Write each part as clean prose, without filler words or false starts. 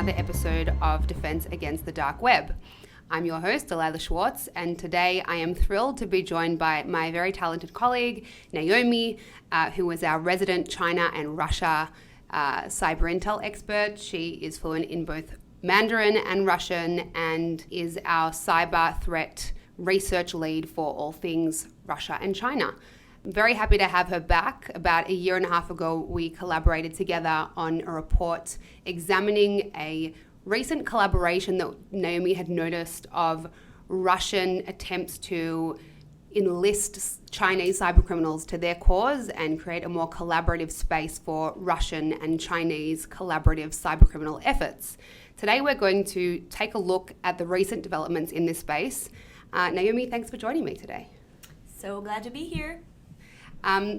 another episode of Defense Against the Dark Web. I'm your host, Delilah Schwartz, and today I am thrilled to be joined by my very talented colleague, Naomi, who is our resident China and Russia cyber intel expert. She is fluent in both Mandarin and Russian and is our cyber threat research lead for all things Russia and China. I'm very happy to have her back. About a year and a half ago, we collaborated together on a report examining a recent collaboration that Naomi had noticed of Russian attempts to enlist Chinese cybercriminals to their cause and create a more collaborative space for Russian and Chinese collaborative cybercriminal efforts. Today we're going to take a look at the recent developments in this space. Naomi, thanks for joining me today. So glad to be here.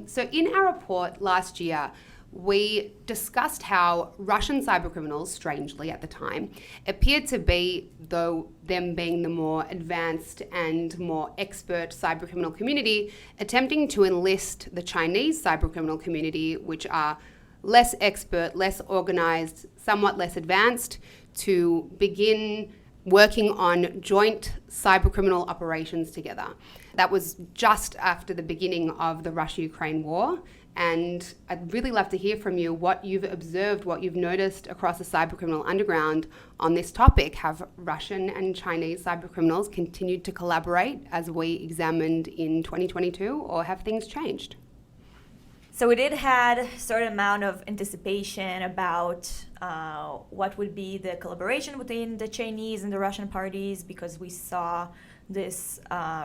So in our report last year, we discussed how Russian cybercriminals, strangely at the time, appeared to be, though them being the more advanced and more expert cybercriminal community, attempting to enlist the Chinese cybercriminal community, which are less expert, less organized, somewhat less advanced, to begin working on joint cybercriminal operations together. That was just after the beginning of the Russia-Ukraine war. And I'd really love to hear from you what you've observed, what you've noticed across the cybercriminal underground on this topic. Have Russian and Chinese cybercriminals continued to collaborate as we examined in 2022, or have things changed? So we did had a certain amount of anticipation about what would be the collaboration between the Chinese and the Russian parties, because we saw this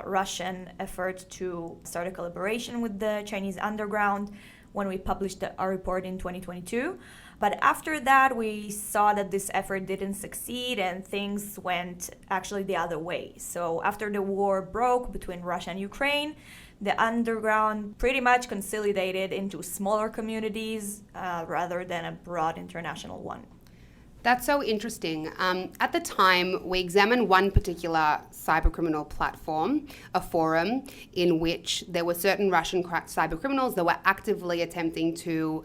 Russian effort to start a collaboration with the Chinese underground when we published our report in 2022. But after that, we saw that this effort didn't succeed and things went actually the other way. So after the war broke between Russia and Ukraine, the underground pretty much consolidated into smaller communities rather than a broad international one. That's so interesting. At the time, we examined one particular cybercriminal platform, a forum, in which there were certain Russian cybercriminals that were actively attempting to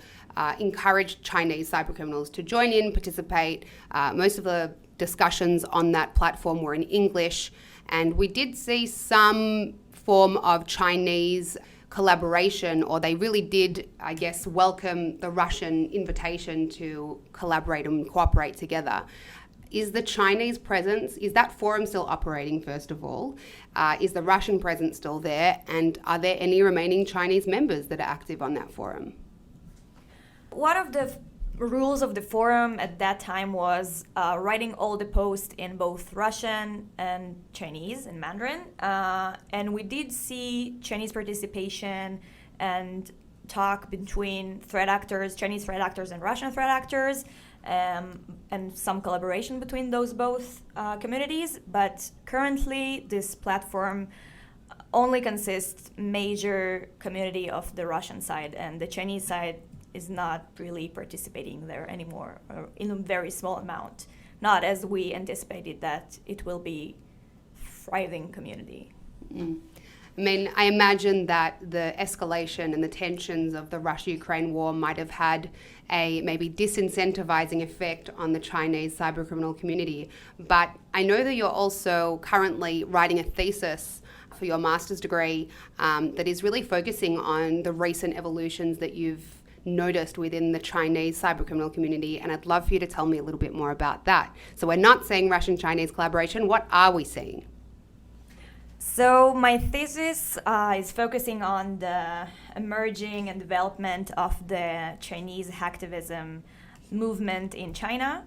encourage Chinese cybercriminals to join in, participate. Most of the discussions on that platform were in English, and we did see some form of Chinese collaboration, or they really did, I guess, welcome the Russian invitation to collaborate and cooperate together. Is the Chinese presence, is that forum still operating, first of all? Is the Russian presence still there? And are there any remaining Chinese members that are active on that forum? One of the rules of the forum at that time was writing all the posts in both Russian and Chinese and Mandarin. And we did see Chinese participation and talk between threat actors, Chinese threat actors and Russian threat actors, and some collaboration between those both communities. But currently, this platform only consists major community of the Russian side, and the Chinese side is not really participating there anymore, or in a very small amount, not as we anticipated that it will be thriving community. I mean, I imagine that the escalation and the tensions of the Russia-Ukraine war might have had a maybe disincentivizing effect on the Chinese cybercriminal community. But I know that you're also currently writing a thesis for your master's degree that is really focusing on the recent evolutions that you've noticed within the Chinese cybercriminal community, and I'd love for you to tell me a little bit more about that. So we're not saying Russian-Chinese collaboration. What are we seeing? So my thesis is focusing on the emerging and development of the Chinese hacktivism movement in China.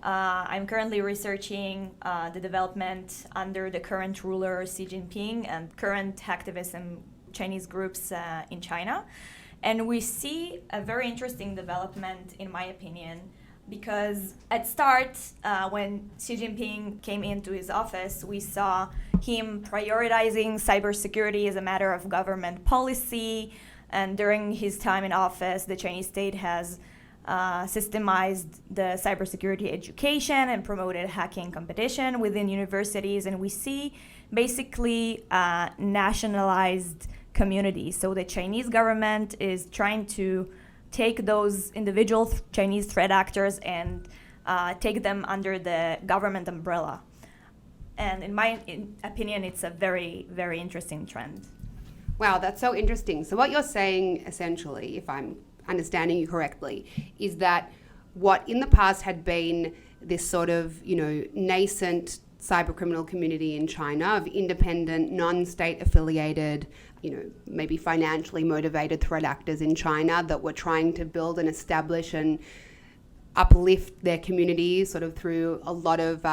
I'm currently researching the development under the current ruler Xi Jinping and current hacktivism Chinese groups in China. And we see a very interesting development, in my opinion, because at start, when Xi Jinping came into his office, we saw him prioritizing cybersecurity as a matter of government policy. And during his time in office, the Chinese state has systemized the cybersecurity education and promoted hacking competition within universities. And we see basically nationalized communities. So the Chinese government is trying to take those individual Chinese threat actors and take them under the government umbrella. And in my opinion, it's a very, very interesting trend. Wow, that's so interesting. So what you're saying, essentially, if I'm understanding you correctly, is that what in the past had been this sort of, nascent cybercriminal community in China of independent, non-state affiliated, maybe financially motivated threat actors in China that were trying to build and establish and uplift their communities sort of through a lot of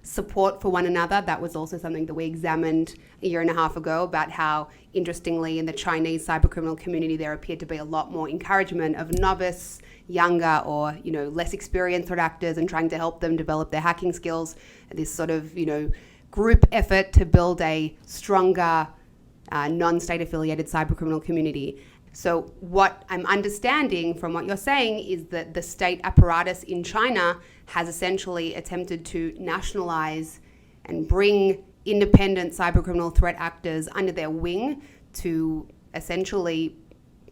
support for one another. That was also something that we examined a year and a half ago about how, interestingly, in the Chinese cybercriminal community, there appeared to be a lot more encouragement of novice, younger or, less experienced threat actors and trying to help them develop their hacking skills. This sort of, group effort to build a stronger, non-state affiliated cybercriminal community. So what I'm understanding from what you're saying is that the state apparatus in China has essentially attempted to nationalize and bring independent cybercriminal threat actors under their wing to essentially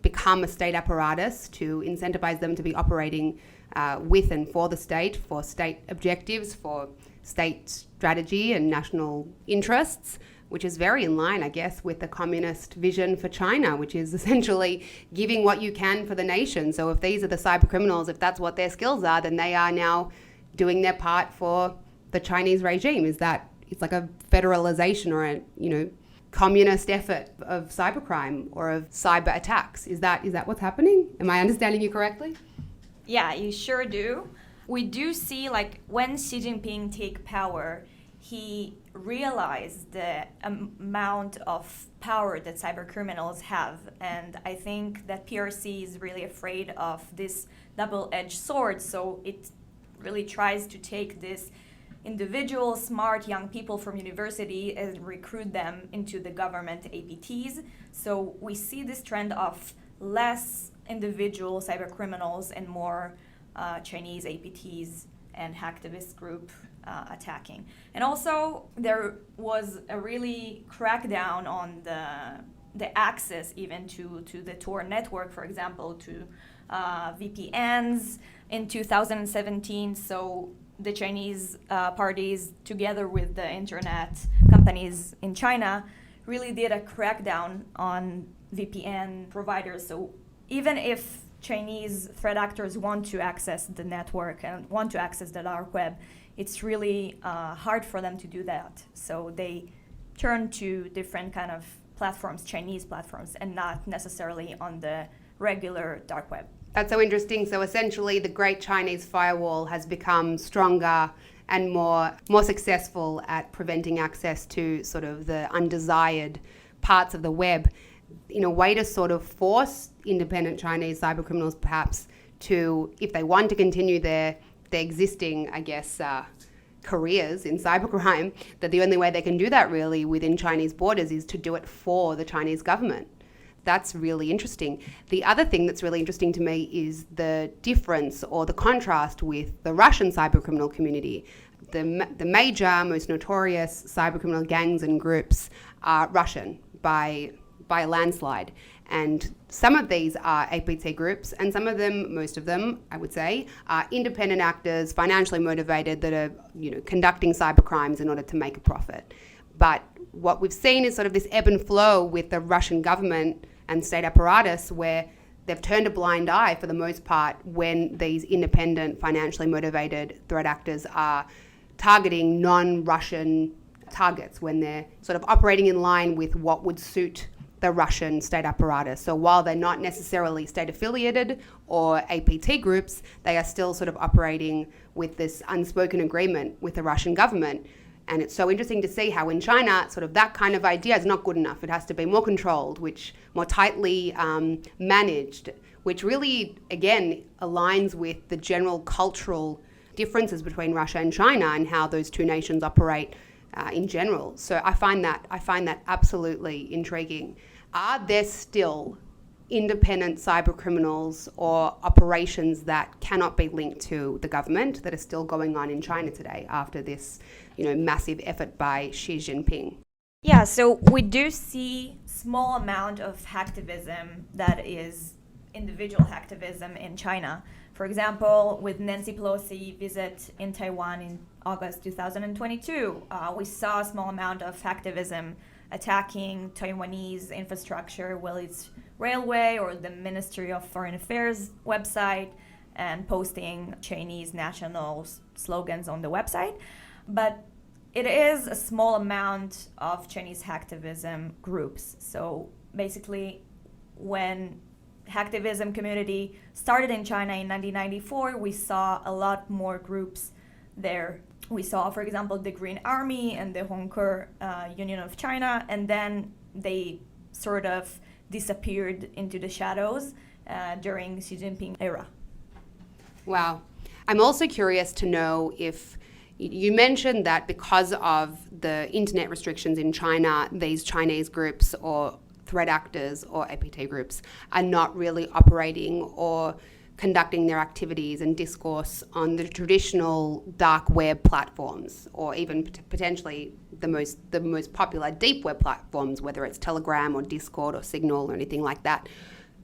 become a state apparatus, to incentivize them to be operating with and for the state, for state objectives, for state strategy and national interests, which is very in line, I guess, with the communist vision for China, which is essentially giving what you can for the nation. So if these are the cyber criminals, if that's what their skills are, then they are now doing their part for the Chinese regime. Is that it's like a federalization or a, communist effort of cybercrime or of cyber attacks? Is that what's happening? Am I understanding you correctly? Yeah, you sure do. We do see, when Xi Jinping take power, he realized the amount of power that cyber criminals have. And I think that PRC is really afraid of this double-edged sword. So it really tries to take this individual, smart young people from university and recruit them into the government APTs. So we see this trend of less individual cyber criminals and more Chinese APTs and hacktivist group attacking. And also there was a really crackdown on the access even to the Tor network, for example, to VPNs in 2017. So the Chinese parties, together with the internet companies in China, really did a crackdown on VPN providers. So even if Chinese threat actors want to access the network and want to access the dark web, it's really hard for them to do that. So they turn to different kind of platforms, Chinese platforms, and not necessarily on the regular dark web. That's so interesting. So essentially the Great Chinese Firewall has become stronger and more successful at preventing access to sort of the undesired parts of the web, in a way to sort of force independent Chinese cybercriminals perhaps to, if they want to continue their existing, I guess, careers in cybercrime, that the only way they can do that really within Chinese borders is to do it for the Chinese government. That's really interesting. The other thing that's really interesting to me is the difference or the contrast with the Russian cybercriminal community. The major, most notorious cybercriminal gangs and groups are Russian by a landslide. And some of these are APT groups, and some of them, most of them, I would say, are independent actors, financially motivated, that are, conducting cybercrimes in order to make a profit. But what we've seen is sort of this ebb and flow with the Russian government and state apparatus, where they've turned a blind eye for the most part when these independent, financially motivated threat actors are targeting non-Russian targets, when they're sort of operating in line with what would suit the Russian state apparatus. So while they're not necessarily state affiliated or APT groups, they are still sort of operating with this unspoken agreement with the Russian government. And it's so interesting to see how in China, sort of that kind of idea is not good enough. It has to be more controlled, more tightly managed, which really, again, aligns with the general cultural differences between Russia and China and how those two nations operate in general. So I find that absolutely intriguing. Are there still independent cyber criminals or operations that cannot be linked to the government that are still going on in China today after this, massive effort by Xi Jinping? Yeah, so we do see small amount of hacktivism that is individual hacktivism in China. For example, with Nancy Pelosi visit in Taiwan in August 2022, we saw a small amount of hacktivism attacking Taiwanese infrastructure, whether it's railway or the Ministry of Foreign Affairs website, and posting Chinese national slogans on the website. But it is a small amount of Chinese hacktivism groups. So basically, when hacktivism community started in China in 1994, we saw a lot more groups there. We saw, for example, the Green Army and the Hongke Union of China, and then they sort of disappeared into the shadows during Xi Jinping era. Wow. I'm also curious to know if you mentioned that because of the internet restrictions in China, these Chinese groups or threat actors or APT groups are not really operating or conducting their activities and discourse on the traditional dark web platforms, or even potentially the most popular deep web platforms, whether it's Telegram or Discord or Signal or anything like that.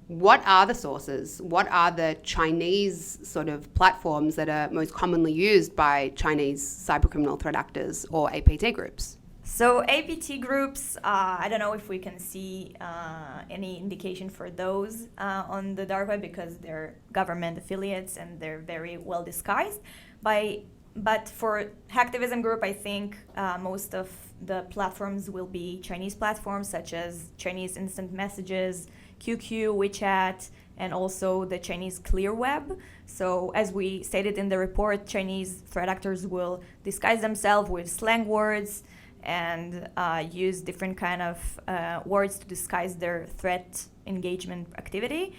What are the sources? What are the Chinese sort of platforms that are most commonly used by Chinese cybercriminal threat actors or APT groups? So APT groups, I don't know if we can see any indication for those on the dark web because they're government affiliates and they're very well disguised. But for hacktivism group, I think most of the platforms will be Chinese platforms such as Chinese instant messages, QQ, WeChat, and also the Chinese clear web. So as we stated in the report, Chinese threat actors will disguise themselves with slang words and use different kind of words to disguise their threat engagement activity.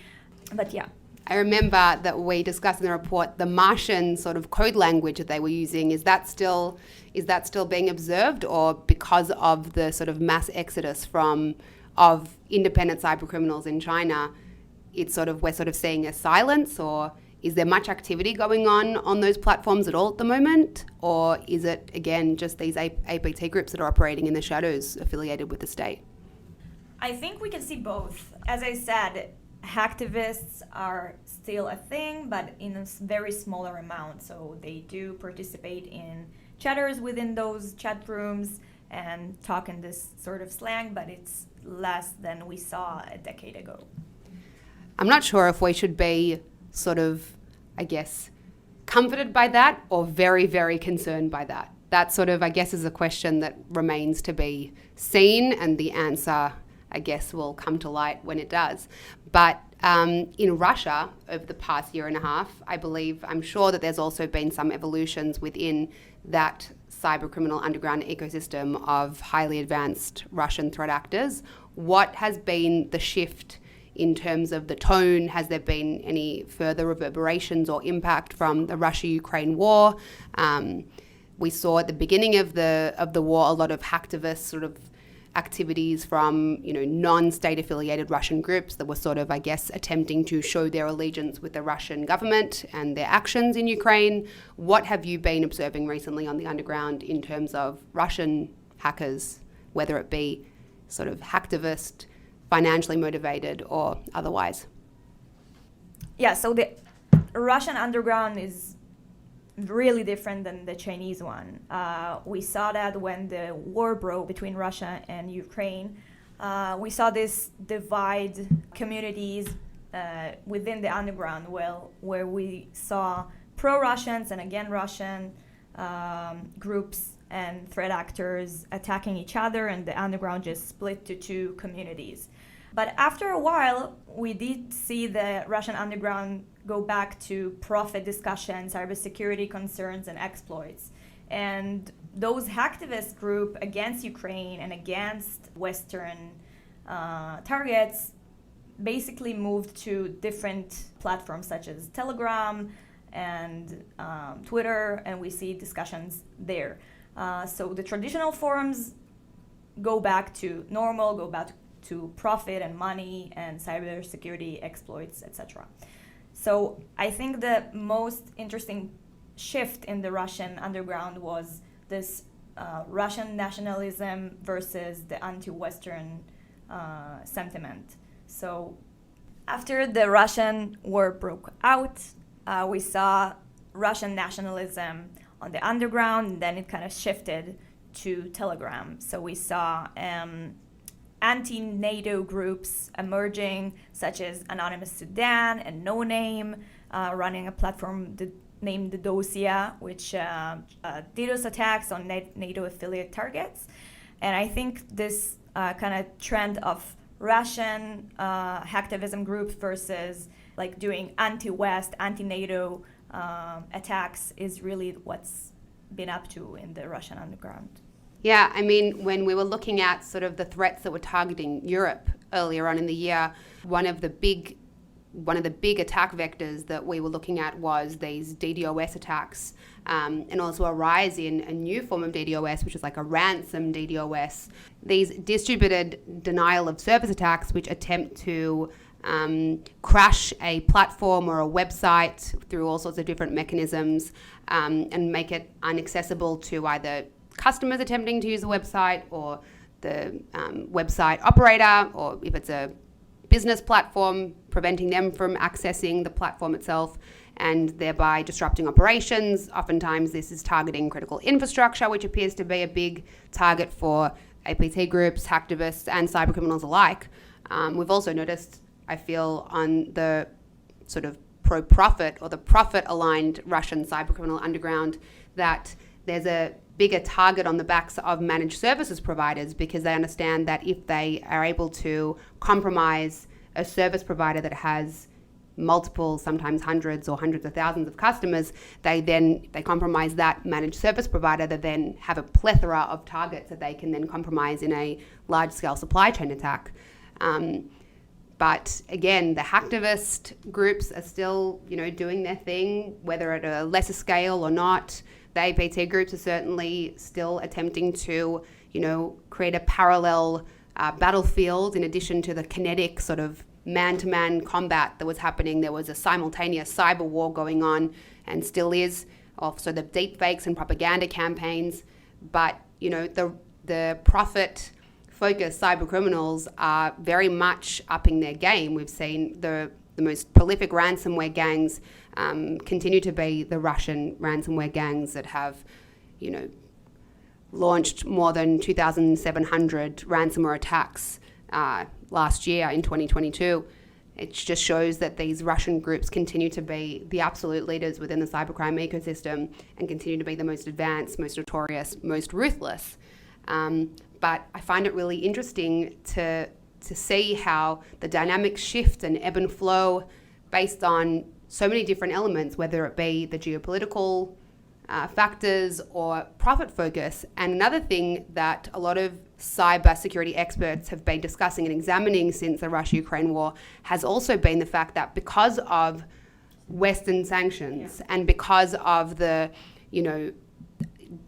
But yeah. I remember that we discussed in the report the Martian sort of code language that they were using. Is that still being observed, or because of the sort of mass exodus of independent cybercriminals in China, we're sort of seeing a silence, or is there much activity going on those platforms at all at the moment? Or is it, again, just these APT groups that are operating in the shadows affiliated with the state? I think we can see both. As I said, hacktivists are still a thing, but in a very smaller amount. So they do participate in chatters within those chat rooms and talk in this sort of slang, but it's less than we saw a decade ago. I'm not sure if we should be sort of, I guess, comforted by that or very, very concerned by that. That sort of, I guess, is a question that remains to be seen, and the answer, I guess, will come to light when it does. But in Russia, over the past year and a half, I'm sure that there's also been some evolutions within that cybercriminal underground ecosystem of highly advanced Russian threat actors. What has been the shift in terms of the tone? Has there been any further reverberations or impact from the Russia-Ukraine war? We saw at the beginning of the war a lot of hacktivist sort of activities from non-state affiliated Russian groups that were sort of, I guess, attempting to show their allegiance with the Russian government and their actions in Ukraine. What have you been observing recently on the underground in terms of Russian hackers, whether it be sort of hacktivist, financially motivated, or otherwise? Yeah, so the Russian underground is really different than the Chinese one. We saw that when the war broke between Russia and Ukraine. We saw this divide communities within the underground, where we saw pro-Russians and again Russian groups and threat actors attacking each other, and the underground just split to two communities. But after a while, we did see the Russian underground go back to profit discussions, cybersecurity concerns, and exploits. And those hacktivist groups against Ukraine and against Western targets basically moved to different platforms such as Telegram and Twitter, and we see discussions there. So the traditional forums go back to normal, go back to profit and money and cybersecurity exploits, etc. So I think the most interesting shift in the Russian underground was this Russian nationalism versus the anti-Western sentiment. So after the Russian war broke out, we saw Russian nationalism on the underground, and then it kind of shifted to Telegram. So we saw anti-NATO groups emerging, such as Anonymous Sudan and No Name, running a platform named the Dosia, which DDoS attacks on NATO affiliate targets. And I think this kind of trend of Russian hacktivism groups versus like doing anti-West, anti-NATO attacks is really what's been up to in the Russian underground. Yeah, I mean, when we were looking at sort of the threats that were targeting Europe earlier on in the year, one of the big attack vectors that we were looking at was these DDoS attacks, and also a rise in a new form of DDoS, which is like a ransom DDoS. These distributed denial of service attacks, which attempt to crash a platform or a website through all sorts of different mechanisms, and make it inaccessible to either customers attempting to use the website or the website operator, or if it's a business platform, preventing them from accessing the platform itself and thereby disrupting operations. Oftentimes this is targeting critical infrastructure, which appears to be a big target for APT groups, hacktivists and cybercriminals alike. We've also noticed, I feel, on the sort of pro-profit or the profit-aligned Russian cybercriminal underground that there's a bigger target on the backs of managed services providers, because they understand that if they are able to compromise a service provider that has multiple, sometimes hundreds or hundreds of thousands of customers, they compromise that managed service provider, that then have a plethora of targets that they can then compromise in a large-scale supply chain attack. But again, the hacktivist groups are still, doing their thing, whether at a lesser scale or not. The APT groups are certainly still attempting to, create a parallel battlefield in addition to the kinetic sort of man-to-man combat that was happening. There was a simultaneous cyber war going on, and still is. Also the deepfakes and propaganda campaigns. But, the profit-focused cyber criminals are very much upping their game. We've seen the most prolific ransomware gangs continue to be the Russian ransomware gangs that have, launched more than 2,700 ransomware attacks last year in 2022. It just shows that these Russian groups continue to be the absolute leaders within the cybercrime ecosystem and continue to be the most advanced, most notorious, most ruthless. But I find it really interesting to see how the dynamics shift and ebb and flow based on so many different elements, whether it be the geopolitical factors or profit focus. And another thing that a lot of cyber security experts have been discussing and examining since the Russia-Ukraine war has also been the fact that because of Western sanctions and because of the,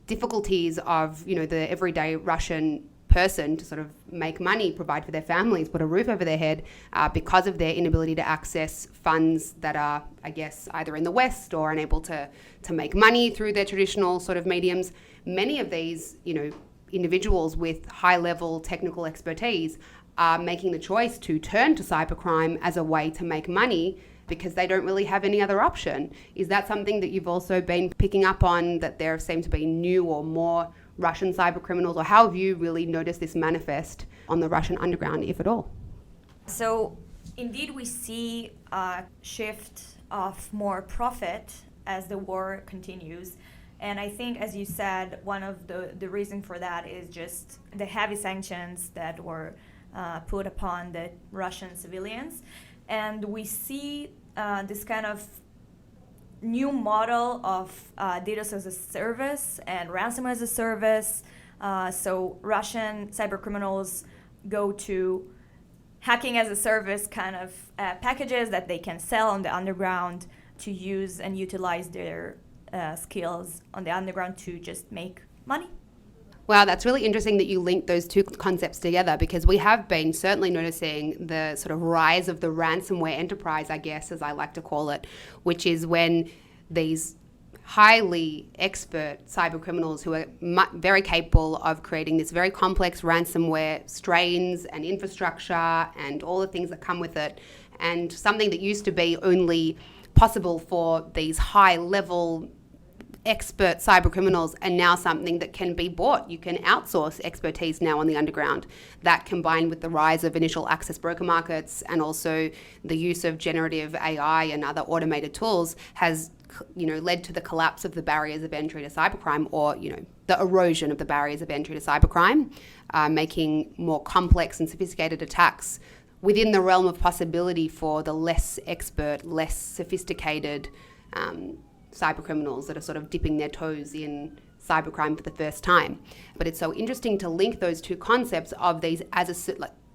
difficulties of, the everyday Russian person to sort of make money, provide for their families, put a roof over their head, because of their inability to access funds that are, I guess, either in the West or unable to make money through their traditional sort of mediums. Many of these, individuals with high-level technical expertise are making the choice to turn to cybercrime as a way to make money because they don't really have any other option. Is that something that you've also been picking up on, that there seem to be new or more Russian cyber criminals, or how have you really noticed this manifest on the Russian underground, if at all? So indeed we see a shift of more profit as the war continues. And I think, as you said, one of the reason for that is just the heavy sanctions that were put upon the Russian civilians. And we see this kind of new model of DDoS as a service and ransomware as a service. So Russian cyber criminals go to hacking as a service kind of packages that they can sell on the underground to use and utilize their skills on the underground to just make money. Wow, that's really interesting that you link those two concepts together, because we have been certainly noticing the sort of rise of the ransomware enterprise, I guess, as I like to call it, which is when these highly expert cyber criminals who are very capable of creating this very complex ransomware strains and infrastructure and all the things that come with it, and something that used to be only possible for these high-level expert cyber criminals are now something that can be bought. You can outsource expertise now on the underground. That, combined with the rise of initial access broker markets and also the use of generative AI and other automated tools, has led to the collapse of the barriers of entry to cybercrime, or the erosion of the barriers of entry to cybercrime, making more complex and sophisticated attacks within the realm of possibility for the less expert, less sophisticated cyber criminals that are sort of dipping their toes in cybercrime for the first time. But it's so interesting to link those two concepts of these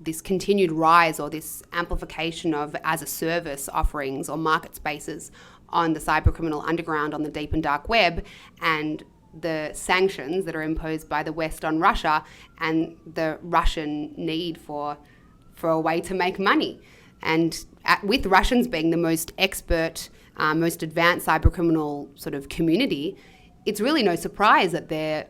this continued rise or this amplification of as-a-service offerings or market spaces on the cybercriminal underground, on the deep and dark web, and the sanctions that are imposed by the West on Russia and the Russian need for a way to make money. And with Russians being the most expert, most advanced cybercriminal sort of community, it's really no surprise that they're,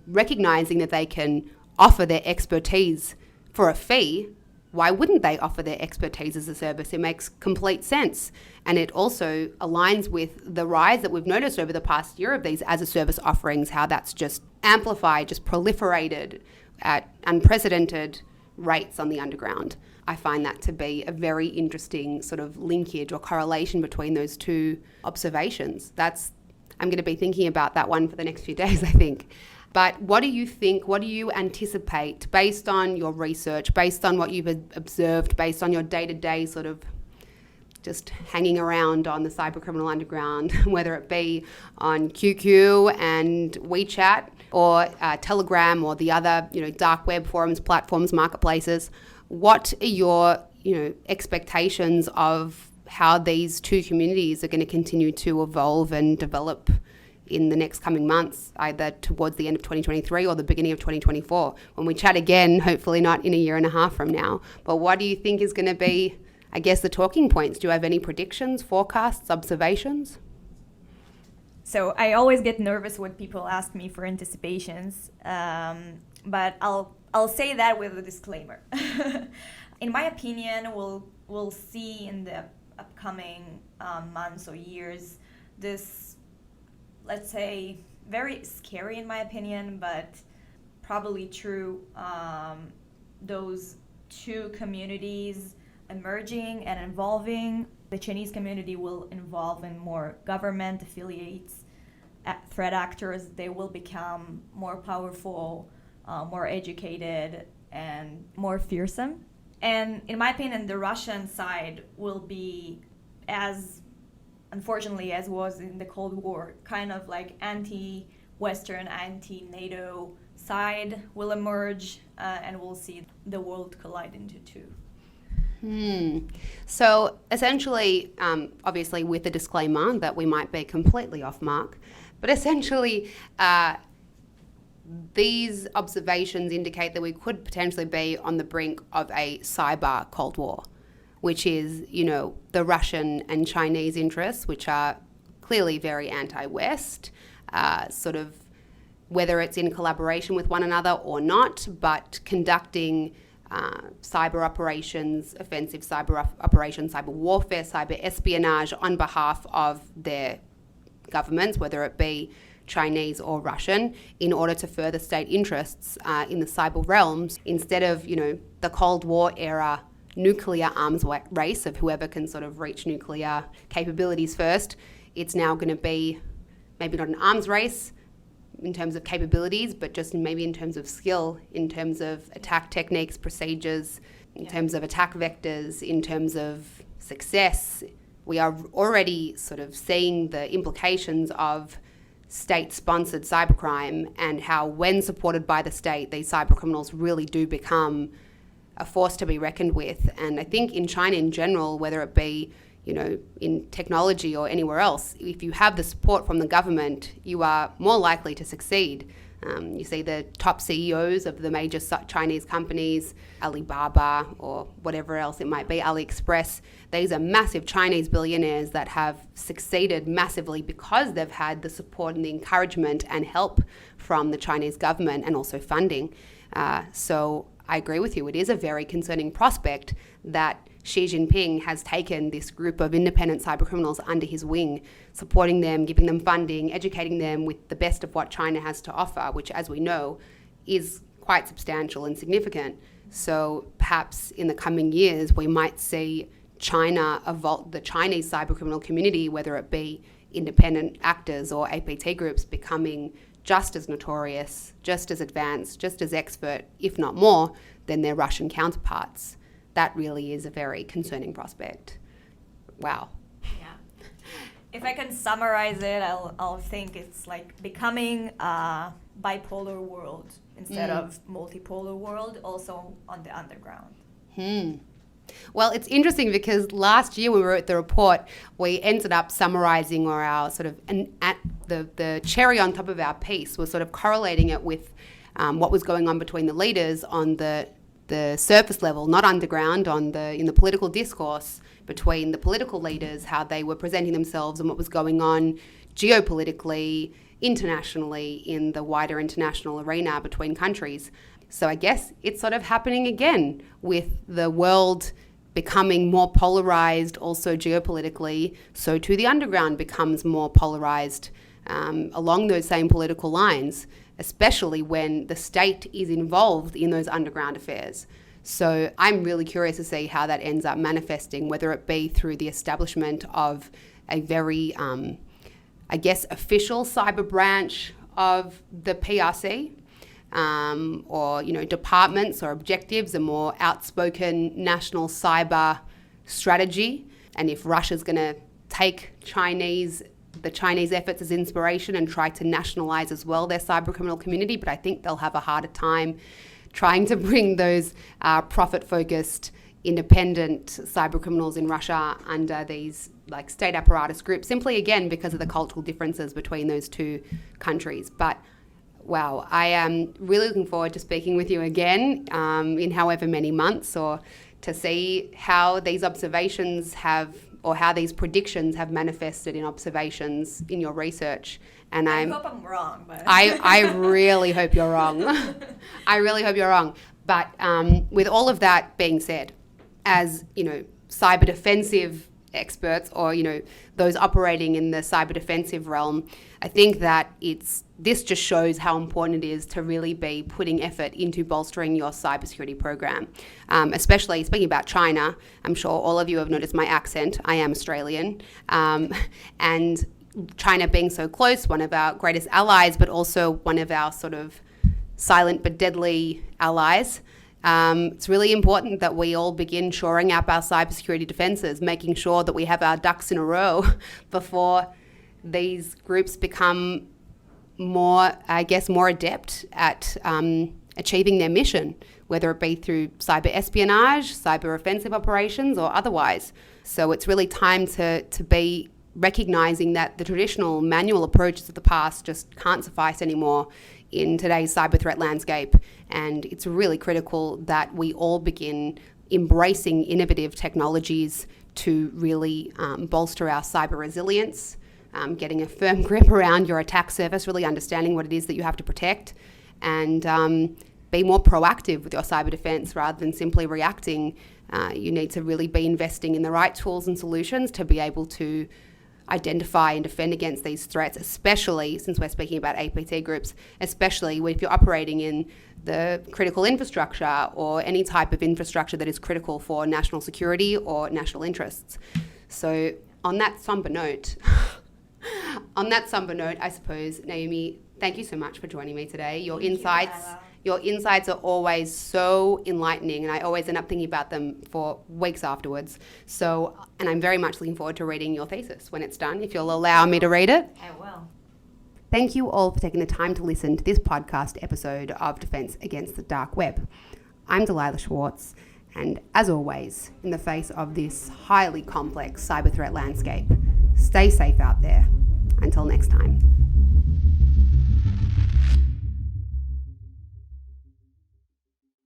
recognizing that they can offer their expertise for a fee. Why wouldn't they offer their expertise as a service? It makes complete sense. And it also aligns with the rise that we've noticed over the past year of these as-a-service offerings, how that's just amplified, just proliferated at unprecedented rates on the underground. I find that to be a very interesting sort of linkage or correlation between those two observations. I'm going to be thinking about that one for the next few days, I think. But what do you think, what do you anticipate based on your research, based on what you've observed, based on your day-to-day sort of just hanging around on the cybercriminal underground, whether it be on QQ and WeChat or Telegram or the other, dark web forums, platforms, marketplaces? What are your, expectations of how these two communities are going to continue to evolve and develop in the next coming months, either towards the end of 2023 or the beginning of 2024, when we chat again, hopefully not in a year and a half from now? But what do you think is going to be, I guess, the talking points? Do you have any predictions, forecasts, observations? So I always get nervous when people ask me for anticipations, but I'll say that with a disclaimer. In my opinion, we'll see in the upcoming months or years this, let's say, very scary in my opinion, but probably true, those two communities emerging and evolving. The Chinese community will evolve in more government affiliates, threat actors. They will become more powerful, more educated, and more fearsome. And in my opinion, the Russian side will be as, unfortunately, as was in the Cold War, kind of like anti-Western, anti-NATO side will emerge, and we'll see the world collide into two. So essentially, obviously with the disclaimer that we might be completely off mark, but essentially these observations indicate that we could potentially be on the brink of a cyber Cold War, which is, the Russian and Chinese interests, which are clearly very anti-West, sort of whether it's in collaboration with one another or not, but conducting cyber operations, offensive cyber operations, cyber warfare, cyber espionage on behalf of their governments, whether it be Chinese or Russian, in order to further state interests in the cyber realms, instead of, the Cold War era nuclear arms race of whoever can sort of reach nuclear capabilities first. It's now going to be maybe not an arms race in terms of capabilities, but just maybe in terms of skill, in terms of attack techniques, procedures, in terms of attack vectors, in terms of success. We are already sort of seeing the implications of state-sponsored cybercrime and how, when supported by the state, these cybercriminals really do become a force to be reckoned with. And I think in China in general, whether it be in technology or anywhere else, if you have the support from the government, you are more likely to succeed. You see the top CEOs of the major Chinese companies, Alibaba or whatever else it might be, AliExpress. These are massive Chinese billionaires that have succeeded massively because they've had the support and the encouragement and help from the Chinese government, and also funding. So I agree with you. It is a very concerning prospect that Xi Jinping has taken this group of independent cybercriminals under his wing, supporting them, giving them funding, educating them with the best of what China has to offer, which, as we know, is quite substantial and significant. So perhaps in the coming years, we might see China evolve, the Chinese cybercriminal community, whether it be independent actors or APT groups, becoming just as notorious, just as advanced, just as expert, if not more, than their Russian counterparts. That really is a very concerning prospect. Wow. Yeah. If I can summarize it, I'll think it's like becoming a bipolar world instead of multipolar world, also on the underground. Well, it's interesting because last year when we wrote the report, we ended up summarizing, or our sort of the cherry on top of our piece was sort of correlating it with what was going on between the leaders on the surface level, not underground, in the political discourse between the political leaders, how they were presenting themselves and what was going on geopolitically, internationally, in the wider international arena between countries. So I guess it's sort of happening again with the world becoming more polarized, also geopolitically. So too the underground becomes more polarized along those same political lines, especially when the state is involved in those underground affairs. So I'm really curious to see how that ends up manifesting, whether it be through the establishment of a very, official cyber branch of the PRC, or, departments or objectives, a more outspoken national cyber strategy. And if Russia's going to take the Chinese efforts as inspiration and try to nationalize as well their cybercriminal community, but I think they'll have a harder time trying to bring those profit-focused, independent cybercriminals in Russia under these state apparatus groups, simply again because of the cultural differences between those two countries. But wow, I am really looking forward to speaking with you again in however many months, or to see how these observations how these predictions have manifested in observations in your research. And I hope I'm wrong. But I really hope you're wrong. I really hope you're wrong. But with all of that being said, as cyber defensive experts, or those operating in the cyber defensive realm, I think that this just shows how important it is to really be putting effort into bolstering your cybersecurity program. Especially speaking about China, I'm sure all of you have noticed my accent. I am Australian, and China being so close, one of our greatest allies, but also one of our sort of silent but deadly allies. It's really important that we all begin shoring up our cybersecurity defenses, making sure that we have our ducks in a row before these groups become more adept at achieving their mission, whether it be through cyber espionage, cyber offensive operations, or otherwise. So it's really time to be recognizing that the traditional manual approaches of the past just can't suffice anymore in today's cyber threat landscape. And it's really critical that we all begin embracing innovative technologies to really bolster our cyber resilience, getting a firm grip around your attack surface, really understanding what it is that you have to protect, and be more proactive with your cyber defense rather than simply reacting. You need to really be investing in the right tools and solutions to be able to identify and defend against these threats, especially since we're speaking about APT groups, especially if you're operating in the critical infrastructure or any type of infrastructure that is critical for national security or national interests. So on that somber note, I suppose, Naomi, thank you so much for joining me today. Your insights are always so enlightening, and I always end up thinking about them for weeks afterwards. So, and I'm very much looking forward to reading your thesis when it's done, if you'll allow me to read it. I will. Thank you all for taking the time to listen to this podcast episode of Defense Against the Dark Web. I'm Delilah Schwartz, and as always, in the face of this highly complex cyber threat landscape, stay safe out there. Until next time.